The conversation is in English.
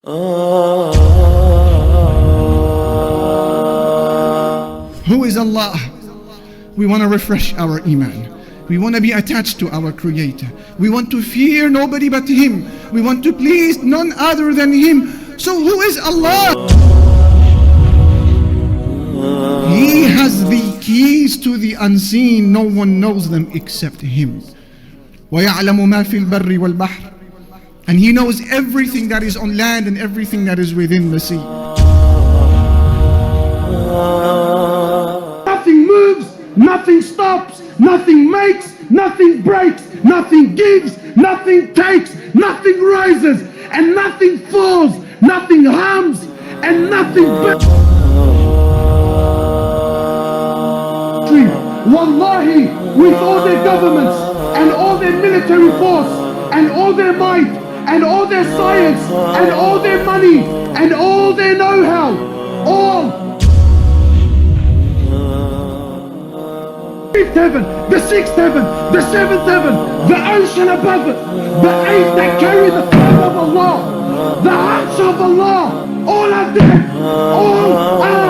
Who is Allah? We want to refresh our iman. We want to be attached to our Creator. We want to fear nobody but Him. We want to please none other than Him. So who is Allah? He has the keys to the unseen. No one knows them except Him. وَيَعْلَمُ مَا فِي الْبَرِّ وَالْبَحْرِ. And He knows everything that is on land and everything that is within the sea. Nothing moves, nothing stops, nothing makes, nothing breaks, nothing gives, nothing takes, nothing rises, and nothing falls, nothing harms, and nothing Wallahi, with all their governments, and all their military force, and all their might, and all their science, and all their money, and all their know-how, all heaven, the sixth heaven, the seventh heaven, the ocean above it, the eight that carry the flag of Allah, the arch of Allah, all are there, all are